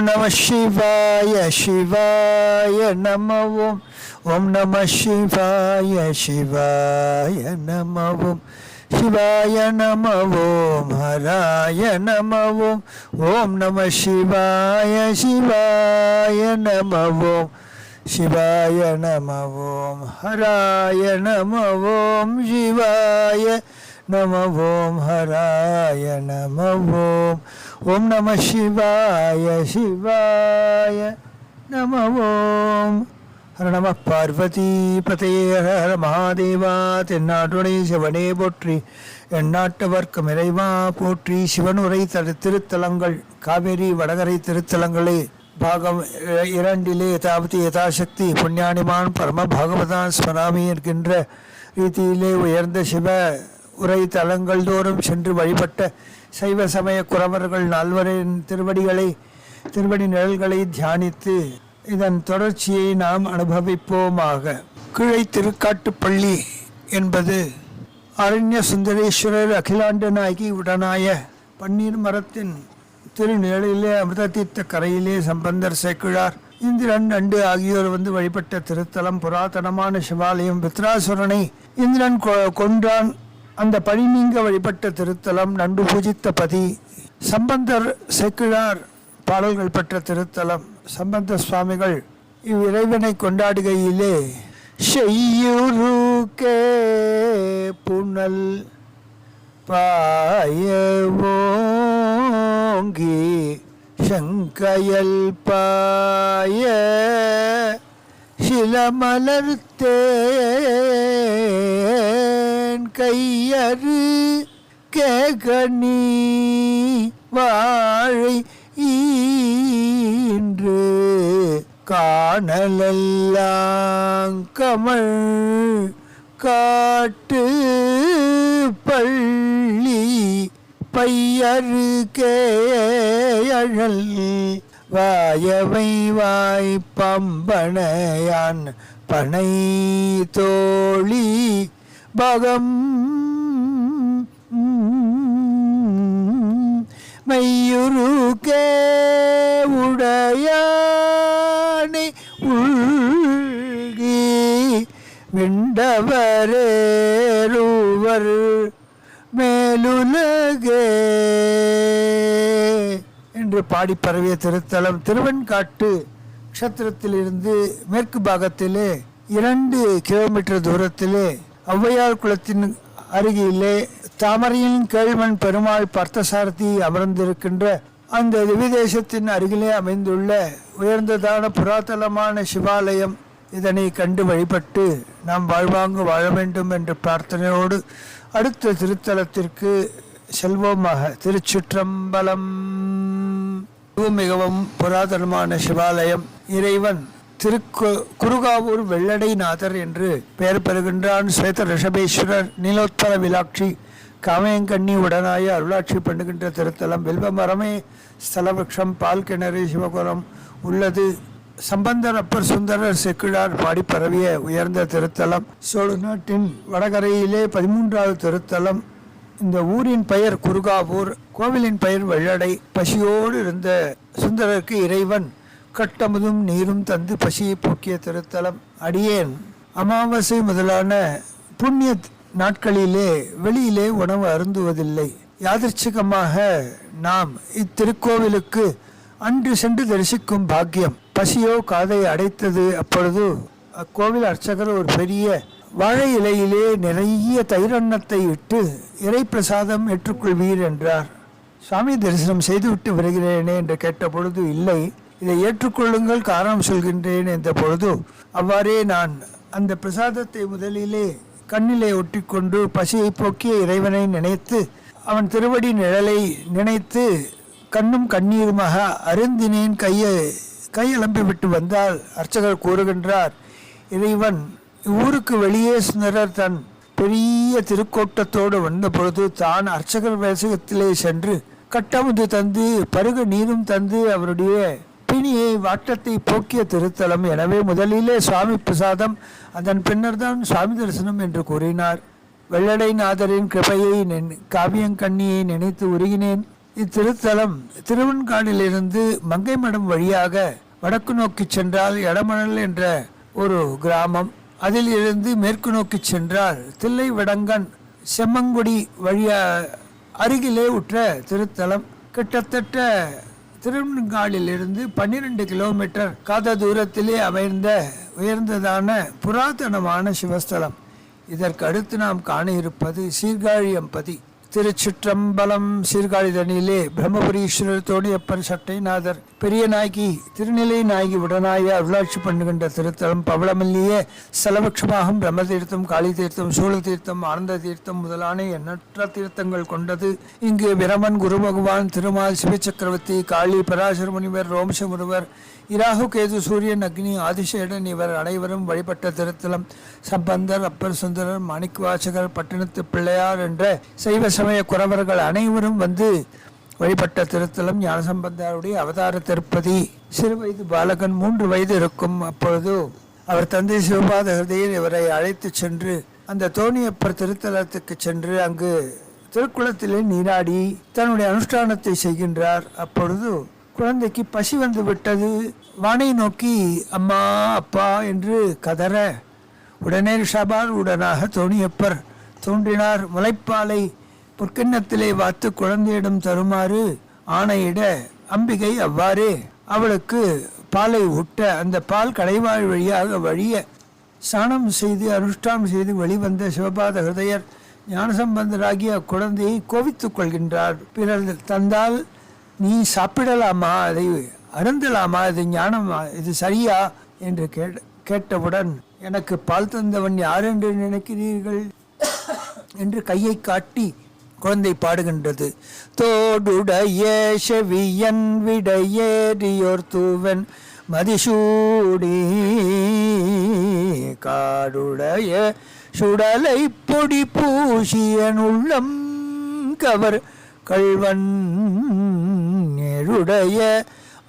நம சிவாய சிவாய நம ஓம் நம சிவாய சிவாய நம சிவாய நம ஹராய நம ஓம் நம சிவாய சிவாய நம சிவாய நம ஹராய நம சிவாய நம ஹராய நம ஓம் நம சிவாய சிவாய நம ஹர நம பார்வதி பதயே ஹர மகாதேவா. தென்னாட்டுடை சிவனே போற்றி, எந்நாட்டவர்க்கும் இறைவா போற்றி. சிவனுரை திருத்தலங்கள் காவேரி வடகரை திருத்தலங்களே பாகம் 2 யதாவதி யதாசக்தி புண்ணியானிமான் பரம பாகவதான் ஸ்மராமி என்கின்ற ரீதியிலே உயர்ந்த சிவ உரை தலங்கள் தோறும் சென்று வழிபட்ட சைவ சமய குறவர்கள் 4வரின் திருவடி நிழல்களை தியானித்து இதன் தொடர்ச்சியை நாம் அனுபவிப்போமாக. கீழை திருக்காட்டுப்பள்ளி என்பது அரண்ய சுந்தரேஸ்வரர் அகிலாண்ட நாயகி உடனாய பன்னீர் மரத்தின் திருநிழலிலே அமிர்ததீர்த்த கரையிலே சம்பந்தர் சேக்கிழார் இந்திரன் நண்டு ஆகியோர் வந்து வழிபட்ட திருத்தலம். புராதனமான சிவாலயம். வித்ராசுரனை இந்திரன் கொன்றான், அந்த பழி நீங்க வழிபட்ட திருத்தலம். நண்டு பூஜித்த பதி. சம்பந்தர் சேக்கிழார் பாடல்கள் பெற்ற திருத்தலம். சம்பந்த சுவாமிகள் இவ்விறைவனை கொண்டாடுகையிலே செய்யுருக்கே புனல் பாயவோங்கி சங்கையல் பாய சிலமலர்த்தேன் கையறு கேகனி வாழை ஈன்று காணலெல்லாம் கமல் காட்டு பள்ளி பையறு கேயழல் வாயவை வாய் பம்பனையான் பனை தோழி பகம் மையுருக்கே உடையானை உள்கி விண்டவரேருவர் மேலுலகே என்று பாடி பரவிய திருத்தலம். திருவெண்காட்டு க்ஷேத்திரத்திலிருந்து மேற்கு பாகத்திலே 2 கிலோமீட்டர் தூரத்திலே ஔவையார் குளத்தின் அருகிலே தாமரையின் கேழ்வன் பெருமாள் பார்த்தசாரதி அமர்ந்திருக்கின்ற அந்த திவிதேசத்தின் அருகிலே அமைந்துள்ள உயர்ந்ததான புராதனமான சிவாலயம். இதனை கண்டு வழிபட்டு நாம் வாழ்வாங்கு வாழ வேண்டும் என்ற பிரார்த்தனையோடு அடுத்த திருத்தலத்திற்கு செல்வோமாக. திருச்சிற்றம்பலம். மிகவும் புராதனமான சிவாலயம். இறைவன் குருகாவூர் வெள்ளடைநாதர் என்று பெயர் பெறுகின்றான். ஸ்வேத ரிஷபேஸ்வரர் நீலோத்பல விலாட்சி காமயங்கண்ணி உடனாய அருளாட்சி பண்ணுகின்ற திருத்தலம். வில்வ மரமே ஸ்தலவృక్షம், பால் கிணறு, சிவகுலம் உள்ளது. சம்பந்தர் அப்பர் சுந்தரர் செக்கிழார் பாடி பரவிய உயர்ந்த திருத்தலம். சோழ நாட்டின் வடகரையிலே 13வது திருத்தலம். இந்த ஊரின் பெயர் குருகாவூர், கோவிலின் பெயர் வெள்ளடை. பசியோடு இருந்த சுந்தரருக்கு இறைவன் கட்டமுதும் நீரும் தந்து பசியை போக்கிய திருத்தலம். அடியேன் அமாவாசை முதலான புண்ணிய நாட்களிலே வெளியிலே உணவு அருந்துவதில்லை. யாதர்ச்சிகமாக நாம் இத்திருக்கோவிலுக்கு அன்று சென்று தரிசிக்கும் பாக்கியம். பசியோ காதை அடைத்தது. அப்பொழுது அக்கோவில் அர்ச்சகர் ஒரு பெரிய வாழை இலையிலே நிறைய தயிரன்னத்தை இட்டு இறை பிரசாதம் ஏற்றுக்கொள்வீர் என்றார். சுவாமி தரிசனம் செய்துவிட்டு வருகிறேனே என்று கேட்ட பொழுது, இல்லை, இதை ஏற்றுக்கொள்ளுங்கள், காரணம் சொல்கின்றேன் என்ற பொழுது அவ்வாறே நான் அந்த பிரசாதத்தை முதலிலே கண்ணிலே ஒட்டிக்கொண்டு பசியை போக்கிய இறைவனை நினைத்து அவன் திருவடி நிழலை நினைத்து கண்ணும் கண்ணீருமாக அருந்தினேன். கையெலம்பி விட்டு வந்தால் அர்ச்சகர் கூறுகின்றார், இறைவன் ஊருக்கு வெளியே சுந்தரர் தன் பெரிய திருக்கோட்டத்தோடு வந்த பொழுது தான் அர்ச்சகர் வேசகத்திலே சென்று கட்டமுது தந்து பருக நீரும் தந்து அவருடைய பிணியை வாட்டத்தை போக்கிய திருத்தலம். எனவே முதலிலே சுவாமி பிரசாதம், அதன் பின்னர் தான் சுவாமி தரிசனம் என்று கூறினார். வெள்ளடைநாதரின் கிருபையை காவியங்கண்ணியை நினைத்து உருகினேன். இத்திருத்தலம் திருவெண்காடிலிருந்து மங்கைமடம் வழியாக வடக்கு நோக்கி சென்றால் எடமணல் என்ற ஒரு கிராமம், அதில் இருந்து மேற்கு நோக்கி சென்றால் தில்லைவிடங்கன் செம்மங்குடி வழியா அருகிலே உற்ற திருத்தலம். கிட்டத்தட்ட திருவெண்காடிலிருந்து 12 கிலோமீட்டர் காத தூரத்திலே அமைந்த உயர்ந்ததான புராதனமான சிவஸ்தலம். இதற்கு அடுத்து நாம் காண இருப்பது சீர்காழி அம்பதி. திருச்சிற்றம்பலம். சீர்காழி தனியிலே பிரம்மபுரீஸ்வரர், தோணியப்பர், சட்டைநாதர், பெரிய நாயகி, திருநிலை நாயகி உடனாய அருளாட்சி பண்ணுகின்ற திருத்தலம். பவளமல்லியே ஸ்தலபட்சமாகும் பிரம்ம தீர்த்தம், காளி தீர்த்தம், சூழ தீர்த்தம், ஆனந்த தீர்த்தம் முதலான எண்ணற்ற தீர்த்தங்கள் கொண்டது. இங்கு பிரமன், குரு பகவான், திருமால், சிவசக்கரவர்த்தி, காளி, பராசர முனிவர், ரோமச முனிவர், இராகு, கேது, சூரியன், அக்னி, ஆதிசேடன் இவர் அனைவரும் வழிபட்ட திருத்தலம். சம்பந்தர், அப்பர் சுந்தரர், மாணிக்கவாசகர், பட்டினத்து பிள்ளையார் என்ற சைவ சமய குறவர்கள் அனைவரும் வந்து வழிபட்ட திருத்தலம். ஞானசம்பந்தருடைய அவதார திருப்பதி. சிறு வயது பாலகன், 3 வயது இருக்கும். அப்பொழுது அவர் தந்தை சிவபாத ஹிருதயர் இவரை அழைத்து சென்று அந்த தோணியப்பர் திருத்தலத்துக்கு சென்று அங்கு திருக்குளத்திலே நீராடி தன்னுடைய அனுஷ்டானத்தை செய்கின்றார். அப்பொழுது குழந்தைக்கு பசி வந்து விட்டது. வானை நோக்கி அம்மா அப்பா என்று கதற உடனே ரிஷபால் உடனாக தோணியப்பர் தோன்றினார். முளைப்பாலை பொற்கிண்ணத்திலே வாத்து குழந்தையிடம் தருமாறு ஆணையிட அம்பிகை அவ்வாறே அவளுக்கு பாலை ஊட்ட அந்த பால் கடைவாழ் வழியாக வழிய ஸ்நானம் செய்து அனுஷ்டானம் செய்து வெளிவந்த சிவபாத ஹிருதயர் ஞானசம்பந்தராகிய அக்குழந்தையை கோவித்துக் கொள்கின்றார். பிறர் தந்தால் நீ சாப்பிடலாமா, அதை அருந்தலாமா, இது ஞானமா, இது சரியா என்று கேட்டவுடன் எனக்கு பால் தந்தவன் யார் என்று நினைக்கிறீர்கள் என்று கையை காட்டி குழந்தை பாடுகின்றது. தோடுடைய செவியன் விடையேறியோர் தூவன் மதிசூடி காடுடைய சுடலை பொடி பூசியன் உள்ளம் கவர் கள்வன் நேருடைய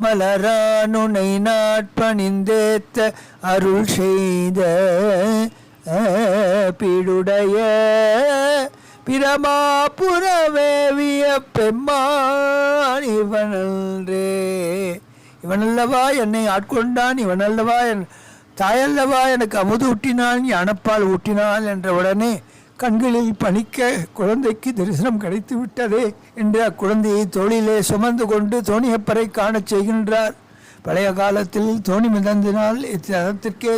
மலரானுனை நாட்பணிந்தேத்த அருள் செய்த பீடுடைய பிரமாபுரவேவிய பெம்மான் இவனல்ரே. இவனல்லவா என்னை ஆட்கொண்டான், இவனல்லவா என் தாயல்லவா எனக்கு அமுது ஊட்டினான், ஞானப்பால் ஊட்டினாள் என்ற உடனே கண்களில் பணிக்க குழந்தைக்கு தரிசனம் கிடைத்து விட்டதே என்று அக்குழந்தையை தோளிலே சுமந்து கொண்டு தோணியப்பரை காணச் செய்கின்றார். பழைய காலத்தில் தோணி மிதந்தினால் இத்தலத்திற்கே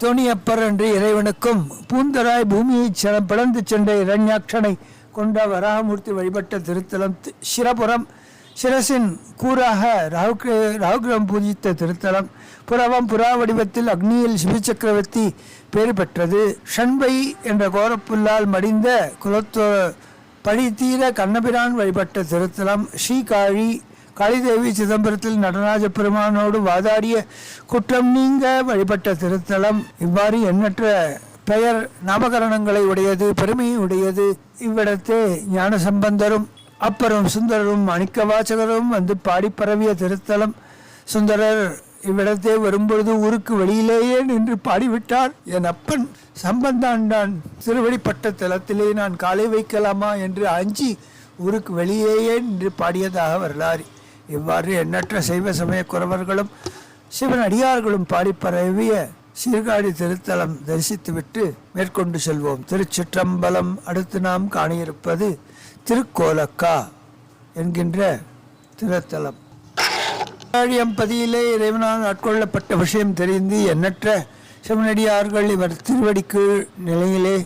தோணியப்பர் என்று இறைவனுக்கும் பூந்தராய் பூமியை பிளந்து சென்ற இரண்யாட்சனை கொண்ட வராகமூர்த்தி வழிபட்ட திருத்தலம். சிரபுரம் சிரசின் கூறாக ராகுகிரம் பூஜித்த திருத்தலம். புறவம் புறா வடிவத்தில் அக்னியில் சிவசக்கரவர்த்தி பேறு பெற்றது. ஷண்பை என்ற கோரப்புல்லால் மடிந்த குலத்தோ பழி தீர கண்ணபிரான் வழிபட்ட திருத்தலம். ஸ்ரீகாழி காளிதேவி சிதம்பரத்தில் நடராஜ பெருமானோடு வாதாடிய குற்றம் நீங்க வழிபட்ட திருத்தலம். இவ்வாறு எண்ணற்ற பெயர் நாமகரணங்களை உடையது, பெருமையை உடையது. இவ்விடத்தே ஞானசம்பந்தரும் அப்பரும் சுந்தரரும் மாணிக்கவாசகரும் வந்து பாடி பரவிய திருத்தலம். சுந்தரர் இவ்விடத்தே வரும்பொழுது ஊருக்கு வெளியிலேயே நின்று பாடிவிட்டார். என் அப்பன் சம்பந்தாண்டான் திருவடிப்பட்ட தலத்திலே நான் காலை வைக்கலாமா என்று அஞ்சி ஊருக்கு வெளியேயே நின்று பாடியதாக வரலாறு. இவ்வாறு எண்ணற்ற சைவ சமய குறவர்களும் சிவன் அடியார்களும் பாடி பரவிய சீர்காழி திருத்தலம் தரிசித்துவிட்டு மேற்கொண்டு செல்வோம். திருச்சிற்றம்பலம். அடுத்து நாம் காணியிருப்பது திருக்கோலக்கா என்கின்ற திருத்தலம். பதியிலே இறைவனால் ஆட்கொள்ளப்பட்ட விஷயம் தெரிந்து எண்ணற்ற சிவனடியார்கள் இவர் திருவடிக்கு நிலையிலே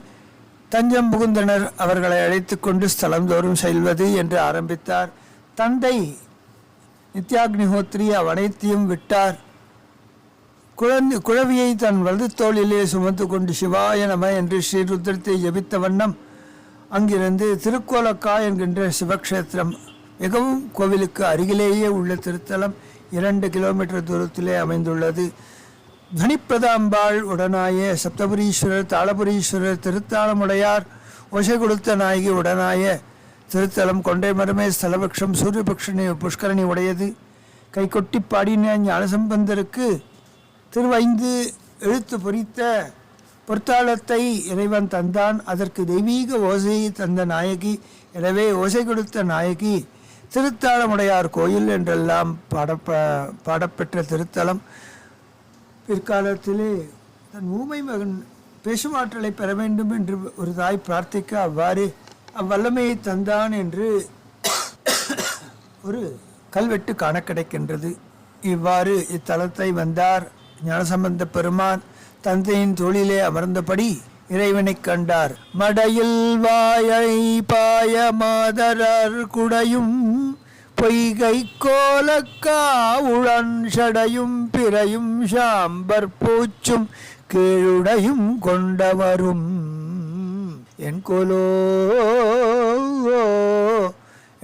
தஞ்சம் புகுந்தனர். அவர்களை அழைத்து கொண்டு ஸ்தலந்தோறும் செல்வது என்று ஆரம்பித்தார். தந்தை நித்யாக்னிஹோத்ரி அனைத்தையும் விட்டார். குழவியை தன் வலது தோளிலே சுமந்து கொண்டு சிவாய நம என்று ஸ்ரீருத்ரத்தை ஜபித்த வண்ணம் அங்கிருந்து திருக்கோலக்கா என்கின்ற சிவக்ஷேத்திரம் மிகவும் கோவிலுக்கு அருகிலேயே உள்ள திருத்தலம் 2 கிலோமீட்டர் தூரத்திலே அமைந்துள்ளது. தனிப்பிரதாம்பாள் உடனாய சப்தபுரீஸ்வரர், தாளபுரீஸ்வரர், திருத்தாளமுடையார், ஒசை கொடுத்த நாயகி உடனாய திருத்தலம். கொண்டை மரமே ஸ்தலபக்ஷம் சூரியபக்ஷணி புஷ்கரணி உடையது. கை கொட்டி பாடின ஞானசம்பந்தருக்கு திருவைந்து எழுத்து பொறித்த பொற்தாளத்தை இறைவன் தந்தான். அதற்கு தெய்வீக ஓசையை தந்த நாயகி. எனவே ஓசை கொடுத்த நாயகி திருத்தாளமுடையார் கோயில் என்றெல்லாம் பாடப்பெற்ற திருத்தலம். பிற்காலத்திலே தன் ஊமை மகன் பேசுமாற்றலை பெற வேண்டும் என்று ஒரு தாய் பிரார்த்திக்க அவ்வாறு அவ்வல்லமையை தந்தான் என்று ஒரு கல்வெட்டு காண கிடைக்கின்றது. இவ்வாறு இத்தலத்தை வந்தார் ஞானசம்பந்த பெருமான் தந்தையின் தோளிலே அமர்ந்தபடி இறைவனை கண்டார். மடையில் வாயை பாய மாதரர் குடையும் பொய்கை கோலக்கா உளன் சடையும் பிறையும் சாம்பர் பூச்சும் கீழுடையும் கொண்டவரும் என் கோலோ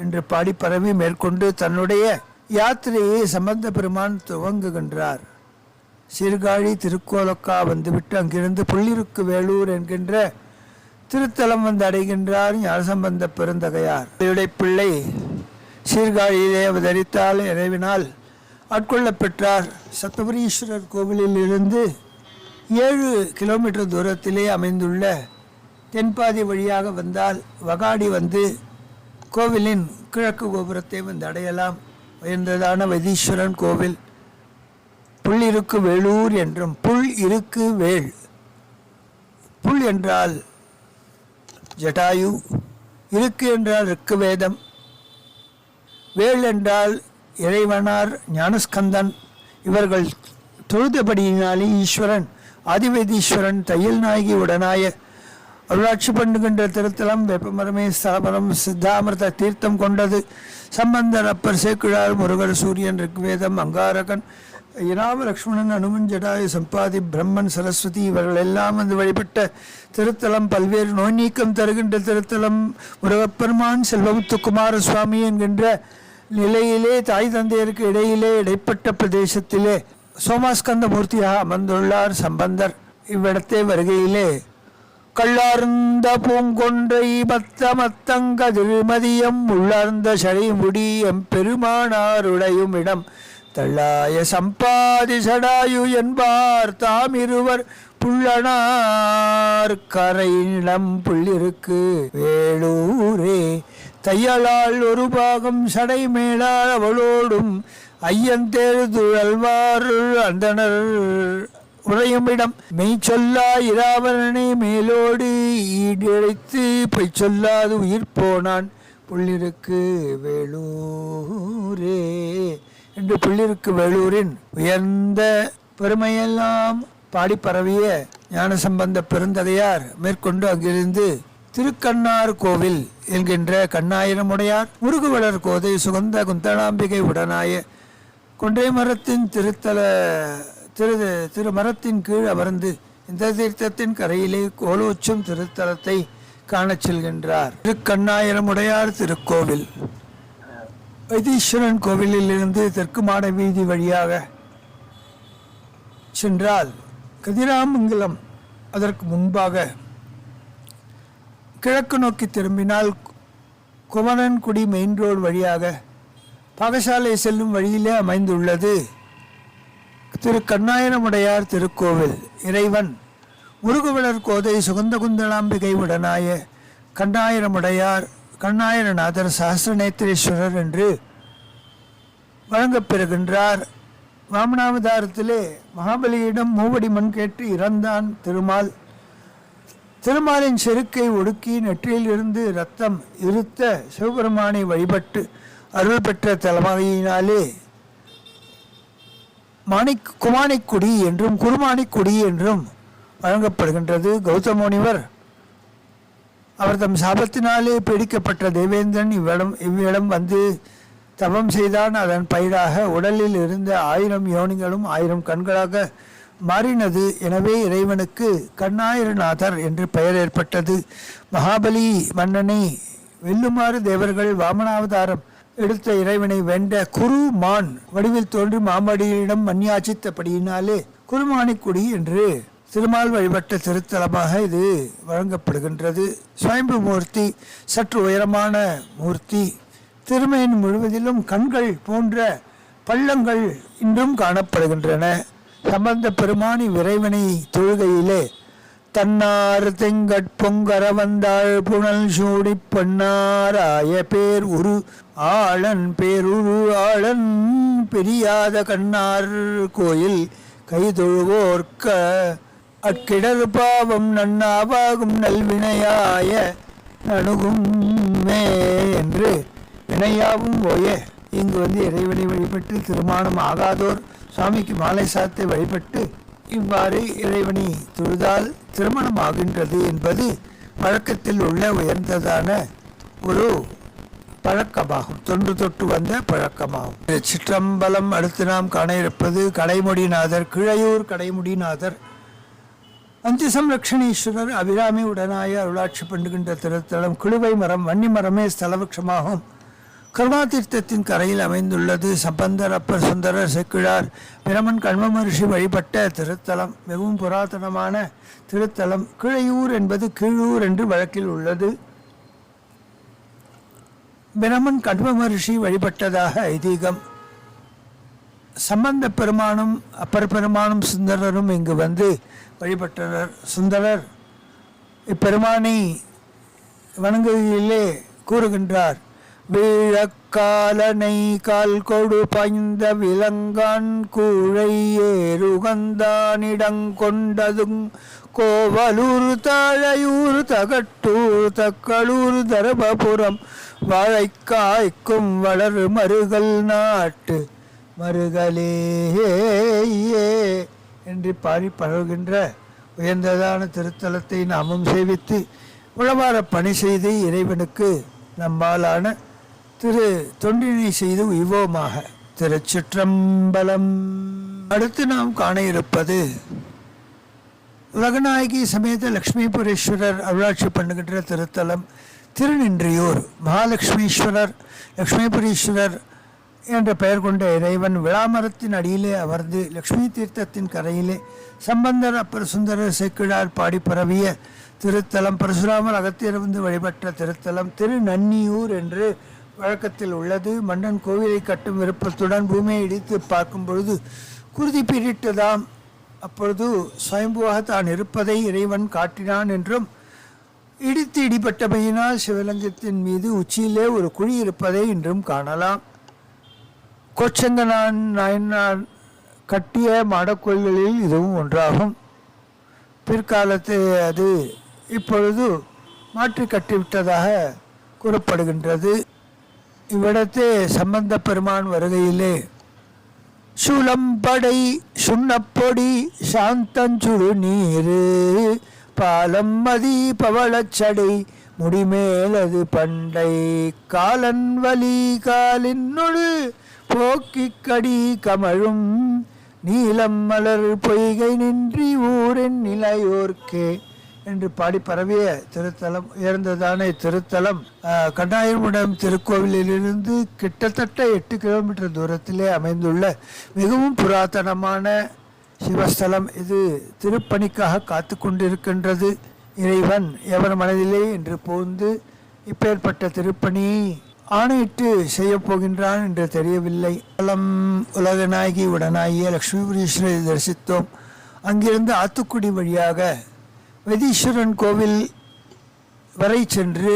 என்று பாடி பரவி மேற்கொண்டு தன்னுடைய யாத்திரையை சம்பந்த பெருமான் துவங்குகின்றார். சீர்காழி திருக்கோலக்கா வந்துவிட்டு அங்கிருந்து புள்ளிருக்கு வேலூர் என்கின்ற திருத்தலம் வந்து அடைகின்றார் ஞானசம்பந்த பெருந்தகையார். பிள்ளை சீர்காழியிலே அவதரித்தால் இறைவினால் ஆட்கொள்ளப் பெற்றார். சப்தபுரீஸ்வரர் கோவிலில் இருந்து 7 கிலோமீட்டர் தூரத்திலே அமைந்துள்ள தென்பாதி வழியாக வந்தால் வகாடி வந்து கோவிலின் கிழக்கு கோபுரத்தை வந்து அடையலாம். உயர்ந்ததான வைத்தீஸ்வரன் கோவில். புல் இருக்கு வேலூர் என்றும் புல் இருக்கு வேள். புல் என்றால் ஜட்டாயு, இருக்கு என்றால் ரிக்கு வேதம், வேள் என்றால் இறைவனார் ஞானஸ்கந்தன். இவர்கள் தொழுதபடியினாலே ஈஸ்வரன் ஆதிவைத்தீஸ்வரன் தையல் நாயகி உடனாய அருளாட்சி பண்ணுகின்ற திருத்தலம். வெப்பமரமே ஸ்தலபரம் சித்தாமிரத தீர்த்தம் கொண்டது. சம்பந்தர், அப்பர், சேக்கிழார், முருகர், சூரியன், ரிக்வேதம், அங்காரகன், இராம, லக்ஷ்மணன், அனுமன், ஜடாயு, சம்பாதி, பிரம்மன், சரஸ்வதி இவர்கள் எல்லாம் வந்து வழிபட்ட திருத்தலம். பல்வேறு நோய் நீக்கம் தருகின்ற திருத்தலம். முருகப்பெருமான் செல்வமுத்து குமார சுவாமி என்கின்ற நிலையிலே தாய் தந்தையருக்கு இடையிலே இடைப்பட்ட பிரதேசத்திலே சோமாஸ்கந்த மூர்த்தியாக அமர்ந்துள்ளார் சம்பந்தர். இவ்விடத்தை வருகையிலே கள்ளார்ந்த பூங்கொன்றை மத்தங்க திருமதியம் உள்ளார்ந்த சடைமுடி எம்பெருமானாருடையும் இடம் தள்ளாய சம்பாதி சடாயு என்பார் தாமிருவர் புள்ளனார் கரையிடம் புள்ளிருக்கு வேளூரே தையலால் ஒரு பாகம் சடை மேலால் அவளோடும் ஐயந்தேறு துழல்வார் அந்தனர் உறையுமிடம் மெய் சொல்லா இராவணனை மேலோடு ஈடிழைத்து பொய் சொல்லாது உயிர் போனான் புள்ளிருக்கு வேலூரே என்று புள்ளிருக்கு வேலூரின் உயர்ந்த பெருமையெல்லாம் பாடி பரவிய ஞானசம்பந்த பெருந்தகையார் மேற்கொண்டு அங்கிருந்து திருக்கண்ணார் கோவில் என்கின்ற கண்ணாயிரமுடையார் முருகுவளர் கோதை சுகந்த குந்தளாம்பிகை உடனாய கொன்றை மரத்தின் திருமரத்தின் கீழ் அமர்ந்து இந்த தீர்த்தத்தின் கரையிலே கோலோச்சும் திருத்தலத்தை காணச் செல்கின்றார். திருக்கண்ணாயிரமுடையார் திருக்கோவில். வைத்தீஸ்வரன் கோவிலில் இருந்து தெற்கு மாட வீதி வழியாக சென்றால் கதிராமங்கலம், அதற்கு முன்பாக கிழக்கு நோக்கி திரும்பினால் குமரன்குடி மெயின் ரோடு வழியாக பாகசாலை செல்லும் வழியிலே அமைந்துள்ளது திரு கண்ணாயிரமுடையார் திருக்கோவில். இறைவன் முருகுவளர் கோதை சுகந்த குந்தளாம்பிகை உடனாய கண்ணாயிரமுடையார் கண்ணாயிரநாதர் சஹஸ்ரநேத்திரேஸ்வரர் என்று வழங்கப்பெறுகின்றார். வாமனாவதாரத்திலே மகாபலியிடம் மூவடி மண் கேட்டு இறந்தான் திருமால். திருமாலின் செருக்கை ஒடுக்கி நெற்றியில் இருந்து இரத்தம் இருத்த சிவபெருமானை வழிபட்டு அருள் பெற்ற தலைமையினாலே குமானிக்குடி என்றும் குருமானிக்குடி என்றும் வழங்கப்படுகின்றது. கௌதம முனிவர் அவர் தம் சாபத்தினாலே பீடிக்கப்பட்ட தேவேந்திரன் இவ்விடம் வந்து தவம் செய்தான். அதன் பயிராக உடலில் இருந்த 1000 யோனிகளும் 1000 கண்களாக மாறினது. எனவே இறைவனுக்கு கண்ணாயிரநாதர் என்று பெயர் ஏற்பட்டது. மகாபலி மன்னனை வெல்லுமாறு தேவர்கள் வாமனாவதாரம் எடுத்த இறைவனை வென்ற குருமான் வடிவில் தோன்றி மாமடியிடம் மன்னியாச்சித்தபடியினாலே குருமானிக்குடி என்று திருமால் வழிபட்ட திருத்தலமாக இது வழங்கப்படுகின்றது. சுயம்பு மூர்த்தி, சற்று உயரமான மூர்த்தி. திருமேன் முழுவதிலும் கண்கள் போன்ற பள்ளங்கள் இன்றும் காணப்படுகின்றன. சம்பந்த பெருமானி இறைவனை தொழுகையிலே தன்னார் தெங்கட்பொங்கர வந்தாள் புனல் சூடி பொன்னாராய பேர் உரு ஆளன் பேருரு ஆளன் பிரியாத கண்ணார் கோயில் கைதொழுவோர்க்க அக்கிடர் பாவம் நன்னாவாகும் நல்வினையாய நணுகும் மே என்று வினையாவும் போய இங்கு இறைவனை வழிபட்டு திருமணம் ஆகாதோர் சுவாமிக்கு மாலை சாத்தை வழிபட்டு இவ்வாறு இறைவனை தொழுதால் திருமணம் ஆகின்றது என்பது பழக்கத்தில் உள்ள உயர்ந்ததான ஒரு பழக்கமாகும். தொன்று தொட்டு வந்த பழக்கமாகும். சிற்றம்பலம் அடுத்து நாம் காண இருப்பது கடைமுடிநாதர். கிழையூர் கடைமுடிநாதர் அஞ்சு சம்ரக்ஷணீஸ்வரர் அபிராமி உடனாய அருளாட்சி பண்ணுகின்ற திருத்தலம். கிழுவை மரம் வன்னி மரமே ஸ்தலபக்ஷமாகும். கருணா தீர்த்தத்தின் கரையில் அமைந்துள்ளது. சம்பந்தர், அப்பர் சுந்தரர், செக்கிழார், பிரமன் கண்ம மகர்ஷி வழிபட்ட திருத்தலம். மிகவும் புராதனமான திருத்தலம். கிழையூர் என்பது கீழூர் என்று வழக்கில் உள்ளது. பிரமன் கண்ம மகர்ஷி வழிபட்டதாக ஐதீகம். சம்பந்த பெருமானும் அப்பர் பெருமானும் சுந்தரரும் இங்கு வழிபட்டனர். சுந்தரர் இப்பெருமானை வணங்குகையிலே கூறுகின்றார். வீழக்காலனை கால் கொடு பாய்ந்த விலங்கான் கூழை ஏறுகந்தானிடங்கொண்டதும் கோவலூர் தாழையூர் தகட்டூர் தக்களூர் தர்மபுரம் வாழைக்காய்க்கும் வளர் மருகல் நாட்டு மருகலே என்று பாடி பழகுகின்ற உயர்ந்ததான திருத்தலத்தை நாமும் சேவித்து உளவார பணி செய்து இறைவனுக்கு நம்மாலான திரு தொண்டினை செய்து உய்வோமாக. திருச்சிற்றம்பலம். அடுத்து நாம் காண இருப்பது உலகநாயகி சமேத லக்ஷ்மிபுரீஸ்வரர் அருளாட்சி பண்ணுகின்ற திருத்தலம் திருநின்றியூர். மகாலட்சுமீஸ்வரர் லக்ஷ்மிபுரீஸ்வரர் என்ற பெயர் கொண்ட இறைவன் விளாமரத்தின் அடியிலே அமர்ந்து லக்ஷ்மி தீர்த்தத்தின் கரையிலே சம்பந்தர், அப்பர் சுந்தரர், செக்கிழார் பாடி பரவிய திருத்தலம். பரசுராமர் அகத்தியர் வழிபட்ட திருத்தலம். திருநன்னியூர் என்று வழக்கத்தில் உள்ளது. மன்னன் கோவிலை கட்டும் விருப்பத்துடன் பூமியை இடித்து பார்க்கும் பொழுது குருதி பீரிட்டதாம். அப்பொழுது சுயம்புவாக தான் இருப்பதை இறைவன் காட்டினான் என்றும், இடித்து இடிபட்டமையினால் சிவலிங்கத்தின் மீது உச்சியிலே ஒரு குழி இருப்பதை இன்றும் காணலாம். கோச்சங்கனான் நாயனார் கட்டிய மாடக்கோயில்களில் இதுவும் ஒன்றாகும். பிற்காலத்து அது இப்பொழுது மாற்றி கட்டிவிட்டதாக கூறப்படுகின்றது. இவ்விடத்தே சம்பந்த பெருமான் வருகையிலே சுளம்படை சுண்ணப்பொடி சாந்தஞ்சுடு நீரு பாலம் மதி பவளச்சடை முடிமேலது பண்டை காலன் வலி காலினொடு போக்கிக் கடி கமழும் நீலம் மலர் பொய்கை நின்றி ஊரின் நிலையோர்க்கே என்று பாடி பரவிய திருத்தலம். உயர்ந்ததான திருத்தலம் கண்ணாயிரமுடம் திருக்கோவிலிலிருந்து கிட்டத்தட்ட 8 கிலோமீட்டர் தூரத்திலே அமைந்துள்ள மிகவும் புராதனமான சிவஸ்தலம். இது திருப்பணிக்காக காத்து கொண்டிருக்கின்றது. இறைவன் எவர் மனதிலே என்று போந்து இப்பேற்பட்ட திருப்பணியை ஆணையிட்டு செய்ய போகின்றான் என்று தெரியவில்லை. உலகநாயகி உடனாகிய லக்ஷ்மிபுரீஸ்வரரை தரிசித்தோம். அங்கிருந்து ஆத்துக்குடி வழியாக வைத்தீஸ்வரன் கோவில் வரை சென்று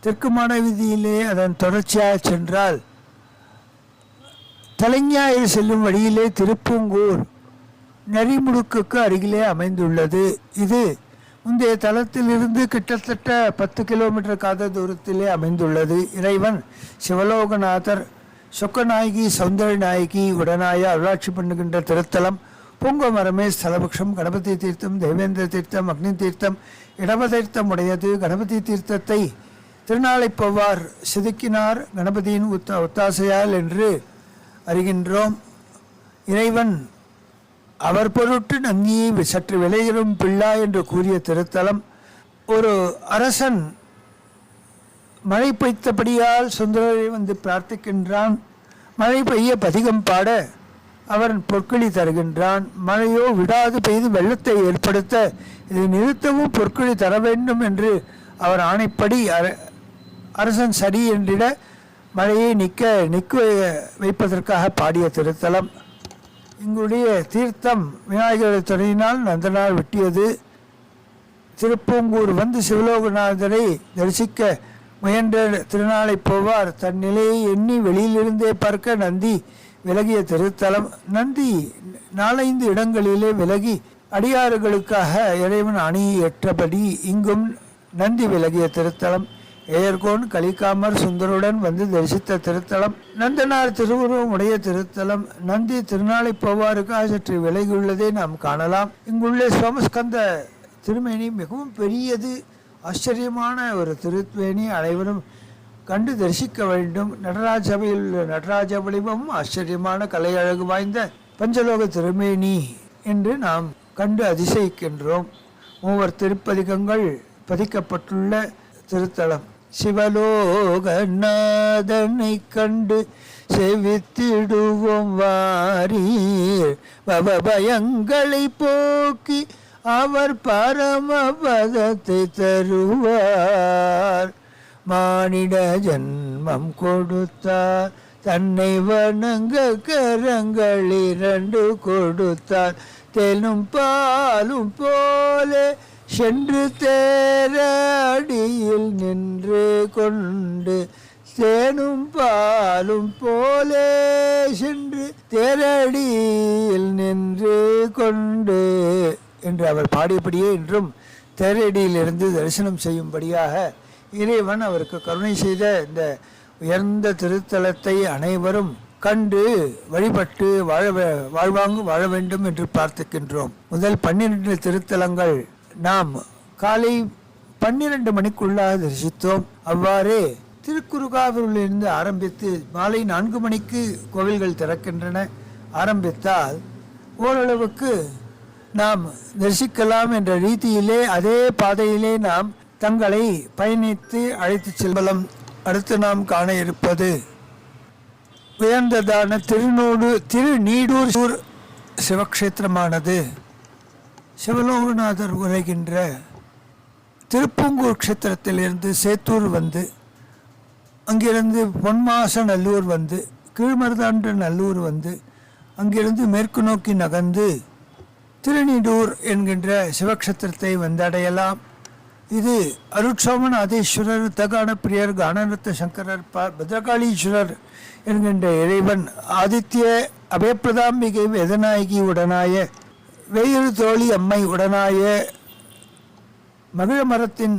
தெற்கு மாட வீதியிலே அதன் தொடர்ச்சியாக சென்றால் தலைஞாயிறு செல்லும் வழியிலே திருப்பூங்கூர் நெறிமுடுக்குக்கு அருகிலே அமைந்துள்ளது. இது முந்தைய தலத்திலிருந்து கிட்டத்தட்ட 10 கிலோமீட்டர் காத தூரத்திலே அமைந்துள்ளது. இறைவன் சிவலோகநாதர் சொக்கநாயகி சௌந்தர நாயகி உடனாய அருளாட்சி பண்ணுகின்ற திருத்தலம். பூங்க மரமே ஸ்தலபக்ஷம். கணபதி தீர்த்தம், தேவேந்திர தீர்த்தம், அக்னி தீர்த்தம், இடப தீர்த்தம் உடையது. கணபதி தீர்த்தத்தை திருநாளைப்பவ்வார் செதுக்கினார் கணபதியின் ஒத்தாசையால் என்று அறிகின்றோம். இறைவன் அவர் பொருட்டு நந்தியை சற்று விளையிலும் பிள்ளா என்று கூறிய திருத்தலம். ஒரு அரசன் மழை பெய்த்தபடியால் சுந்தரரை பிரார்த்திக்கின்றான். மழை பெய்ய பதிகம் பாட அவன் பொற்களி தருகின்றான். மழையோ விடாது பெய்து வெள்ளத்தை ஏற்படுத்த இதை நிறுத்தவும் பொற்களி தர வேண்டும் என்று அவர் ஆணைப்படி அரசன் சரி என்றிட மழையை நிற்க வைப்பதற்காக பாடிய திருத்தலம். இங்குடைய தீர்த்தம் விநாயகரை துணையினால் நந்தனால் வெட்டியது. திருப்பூங்கூர் வந்து சிவலோகநாதரை தரிசிக்க முயன்ற திருநாளை போவார் தன் நிலையை எண்ணி வெளியிலிருந்தே பார்க்க நந்தி விலகிய திருத்தலம். நந்தி 4-5 இடங்களிலே விலகி அடியாறுகளுக்காக இறைவன் அணியேற்றபடி இங்கும் நந்தி விலகிய திருத்தலம். ஏயர்கோன் கலிகாமர் சுந்தருடன் வந்து தரிசித்த திருத்தலம். நந்தனார் திருவுருவம் உடைய திருத்தலம். நந்தி திருநாளை போவாருக்காக சற்று விலகியுள்ளதை நாம் காணலாம். இங்குள்ள சோமஸ்கந்த திருமேனி மிகவும் பெரியது, ஆச்சரியமான ஒரு திருமேனி. அனைவரும் கண்டு தரிசிக்க வேண்டும். நடராஜ சபையில் உள்ள நடராஜ வடிவமும் ஆச்சரியமான கலை அழகு வாய்ந்த பஞ்சலோக திருமேனி என்று நாம் கண்டு அதிசயிக்கின்றோம். 3 திருப்பதிகங்கள் பதிக்கப்பட்டுள்ள திருத்தலம். சிவலோகநாதனை கண்டு செவித்திடுவோம் வாரீர், பவபயங்களை போக்கி அவர் பரமபதத்தை தருவார். மானிட ஜன்மம் கொடுத்தார், தன்னை வணங்க கரங்கள் 2 கொடுத்தார். தேனும் பாலும் போலே சென்று தேரடியில் நின்று கொண்டு, தேனும் பாலும் போலே சென்று தேரடியில் நின்று கொண்டு என்று அவர் பாடியபடியே இன்றும் தேரடியிலிருந்து தரிசனம் செய்யும்படியாக இறைவன் அவருக்கு கருணை செய்த இந்த உயர்ந்த திருத்தலத்தை அனைவரும் கண்டு வழிபட்டு வாழ வேண்டும் என்று பிரார்த்திக்கின்றோம். முதல் 12 திருத்தலங்கள் நாம் காலை 12 மணிக்குள்ளாக தரிசித்தோம். அவ்வாறே திருக்குறுகாவூரிலிருந்து ஆரம்பித்து மாலை 4 மணிக்கு கோவில்கள் திறக்கின்றன. ஆரம்பித்தால் ஓரளவுக்கு நாம் தரிசிக்கலாம் என்ற ரீதியிலே அதே பாதையிலே நாம் தங்களை பயணித்து அழைத்து செல்வலம். அடுத்து நாம் காண இருப்பது உயர்ந்ததான திருநீடூர் சிவக்ஷேத்திரமானது. சிவலோகநாதர் உரைகின்ற திருப்பூங்கூர் க்ஷேத்திரத்திலிருந்து சேத்தூர் வந்து, அங்கிருந்து பொன்மாச நல்லூர் வந்து, கீழ்மருதான்ற நல்லூர் வந்து, அங்கிருந்து மேற்கு நோக்கி நகர்ந்து திருநீடூர் என்கின்ற சிவக்ஷேத்திரத்தை வந்தடையலாம். இது அருட்சோமநாதேஸ்வரர், தகான பிரியர், கானரத்த சங்கரர், பத்ரகாளீஸ்வரர் என்கின்ற இறைவன், ஆதித்ய அபயப்பிரதாம்பிகை வேதநாயகி உடனாய வேயிறு தோழி அம்மை உடனாய மகிழ மரத்தின்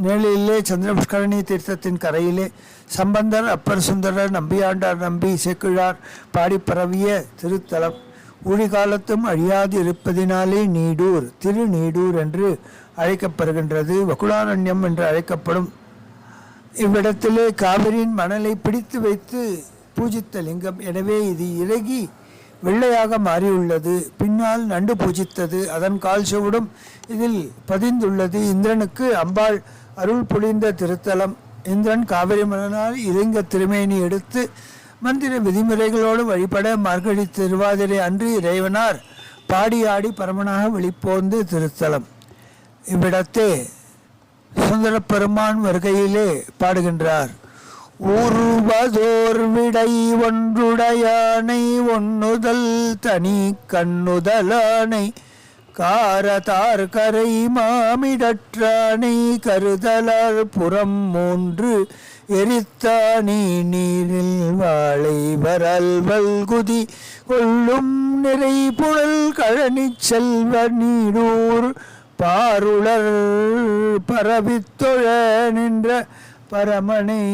நிழலிலே சந்திரபுஷ்கரணி தீர்த்தத்தின் கரையிலே சம்பந்தர், அப்பர் சுந்தரர், நம்பியாண்டார் நம்பி, சேக்கிழார் பாடி பரவிய திருத்தலம். ஊழிகாலத்தும் அழியாது இருப்பதினாலே நீடூர், திருநீடூர் என்று அழைக்கப்படுகின்றது. வகுளாரண்யம் என்று அழைக்கப்படும் இவ்விடத்திலே காவிரியின் மணலை பிடித்து வைத்து பூஜித்த லிங்கம். எனவே இது இறகி வெள்ளையாக மாறியுள்ளது. பின்னால் நண்டு பூஜித்தது, அதன் கால் சுவடும் இதில் பதிந்துள்ளது. இந்திரனுக்கு அம்பாள் அருள் புரிந்த திருத்தலம். இந்திரன் காவிரி மணனால் இலிங்க திருமேனி எடுத்து மந்திர விதிமுறைகளோடு வழிபட மார்கழி திருவாதிரை அன்று இறைவனார் பாடி ஆடி பரமனாக வெளிப்போந்து திருத்தலம். இவ்விடத்தே சுந்தர பெருமான் வருகையிலே பாடுகின்றார். ஊருவதோர் விடை ஒன்றுடையானை ஒன்னுதல் தனி கண்ணுதலானை காரதார் கரை மாமிடற்றானை கருதலார் புறம் 3 எரித்தானி நீரில் வாழை வரல் வல்குதி கொள்ளும் நிறை புழல் கழனி செல்வ நீடூர் பாருளர் பரவித்தொழ நின்ற பரமனை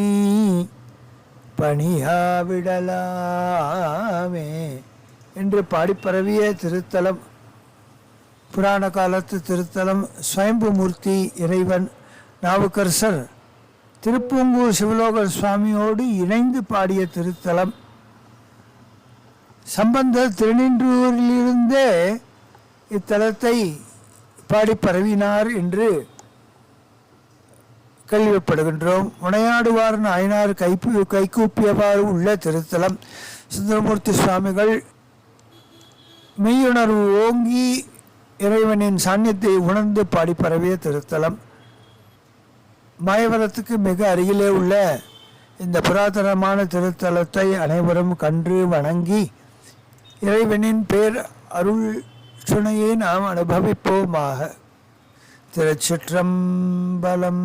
பணியாவிடலாமே என்று பாடிப்பரவிய திருத்தலம். புராண காலத்து திருத்தலம். ஸ்வயம்புமூர்த்தி இறைவன் நாவுக்கரசர் திருப்பூங்கூர் சிவலோகர் சுவாமியோடு இணைந்து பாடிய திருத்தலம். சம்பந்தர் திருநின்றூரிலிருந்தே இத்தலத்தை பாடி பரவினார் என்று கேள்விப்படுகின்றோம். உணையாடுவார் நாயனார் கைகூப்பியவாறு உள்ள திருத்தலம். சுந்தரமூர்த்தி சுவாமிகள் மெய்யுணர்வு ஓங்கி இறைவனின் சாநியத்தை உணர்ந்து பாடி பரவிய திருத்தலம். மாயவரத்துக்கு மிக அருகிலே உள்ள இந்த புராதனமான திருத்தலத்தை அனைவரும் கண்டு வணங்கி இறைவனின் பேர் அருள் சுனையை நாம் அனுபவிப்போமாக. திருச்சிற்றம்பலம்.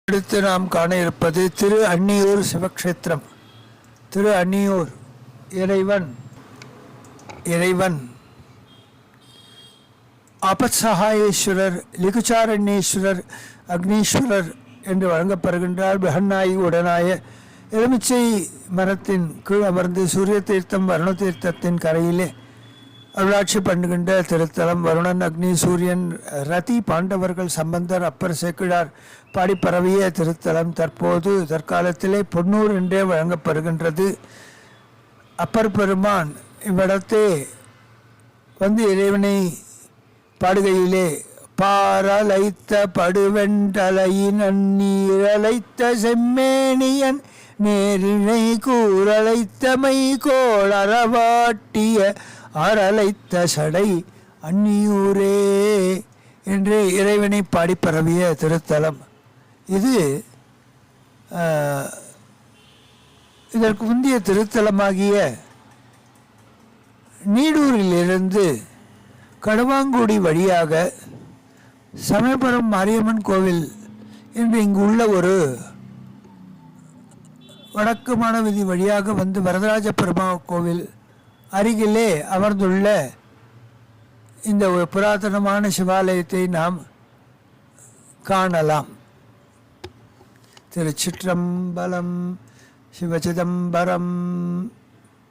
அடுத்து நாம் காண இருப்பது திரு அன்னியூர் சிவக்ஷேத்திரம். திரு அன்னியூர் இறைவன் ஆபத்சகாயேஸ்வரர், லிகுச்சாரண்யேஸ்வரர், அக்னீஸ்வரர் என்று வழங்கப்படுகின்றார். பிரகன்னாயி உடனாய எலுமிச்சை மரத்தின் கீழ் அமர்ந்து சூரிய தீர்த்தம் வருண தீர்த்தத்தின் கரையிலே அருளாட்சி பண்ணுகின்ற திருத்தலம். வருணன், அக்னி, சூரியன், ரதி, பாண்டவர்கள், சம்பந்தர், அப்பர், சேக்கிழார் பாடி பரவிய திருத்தலம். தற்போது தற்காலத்திலே பொன்னூர் என்றே வழங்கப்படுகின்றது. அப்பர் பெருமான் இவ்விடத்தே வந்து இறைவனை பாடுகையிலே பாரலைத்த படுவெண்டலையின் அந்நீரலைத்த செம்மேனியன் நேரிழை கூறலைத்தமை கோள் அறவாட்டிய ஆரலைத்த சடை அன்னியூரே என்று இறைவனை பாடி பரவிய திருத்தலம் இது. இதற்கு முந்தைய திருத்தலமாகிய நீடூரிலிருந்து கடுவாங்குடி வழியாக சமயபுரம் மாரியம்மன் கோவில் என்று இங்கு உள்ள ஒரு வடக்கு மானவீதி வழியாக வந்து வரதராஜ பெருமாள் கோவில் அருகிலே அமர்ந்துள்ள இந்த ஒரு புராதனமான சிவாலயத்தை நாம் காணலாம். திருச்சிற்றம்பலம், சிவசிதம்பரம்.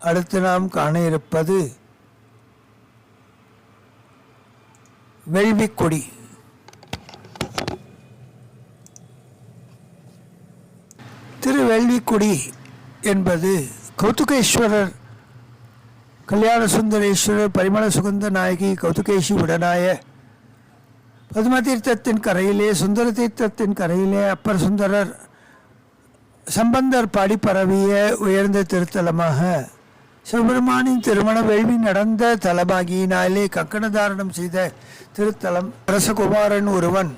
அடுத்து நாம் காண இருப்பது வெள்விக்கொடி. திருவெள்விக்குடி என்பது கௌதுகேஸ்வரர், கல்யாண சுந்தரேஸ்வரர், பரிமள சுகந்த நாயகி கௌதுகேஷி உடனாய பதும தீர்த்தத்தின் கரையிலே, சுந்தர தீர்த்தத்தின் கரையிலே அப்பர் சுந்தரர், சம்பந்தர் பாடி பரவிய உயர்ந்த திருத்தலமாக சிவபெருமானின் திருமண வேள்வி நடந்த தலமாகியினாலே கங்கணதாரணம் செய்த திருத்தலம். அரசகுமாரன் ஒருவன்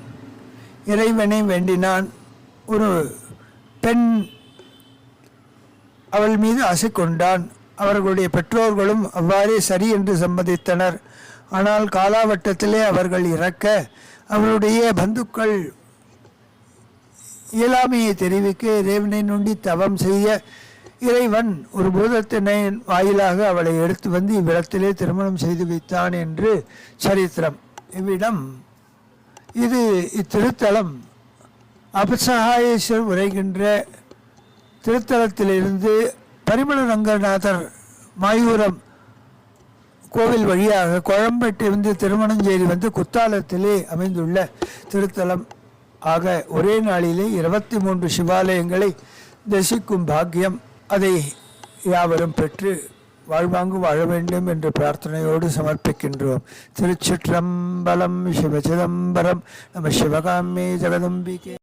இறைவனை வேண்டினான். ஒரு பெண் அவள் மீது ஆசை கொண்டான். அவர்களுடைய பெற்றோர்களும் அவ்வாறே சரி என்று சம்மதித்தனர். ஆனால் காலாவட்டத்திலே அவர்கள் இறக்க அவருடைய பந்துக்கள் இயலாமையை தெரிவிக்க இறைவனை நோண்டி தவம் செய்ய இறைவன் ஒரு பூதத்தினை வாயிலாக அவளை எடுத்து வந்து இவ்விடத்திலே திருமணம் செய்து வைத்தான் என்று சரித்திரம். இவ்விடம் இது இத்திருத்தலம் அபசகாயேஸ்வர் உரைகின்ற திருத்தலத்திலிருந்து பரிமள ரங்கநாதர் மாயூரம் கோவில் வழியாக கோயம்பேட்டை வந்து திருமணஞ்சேரி வந்து குத்தாலத்திலே அமைந்துள்ள திருத்தலம் ஆக ஒரே நாளிலே 23 சிவாலயங்களை தரிசிக்கும் பாக்கியம் அதை யாவரும் பெற்று வாழ்வாங்கு வாழ வேண்டும் என்ற பிரார்த்தனையோடு சமர்ப்பிக்கின்றோம். திருச்சிற்றம்பலம். சிவசிதம்பரம். நம சிவகாமே ஜெகதம்பிகே.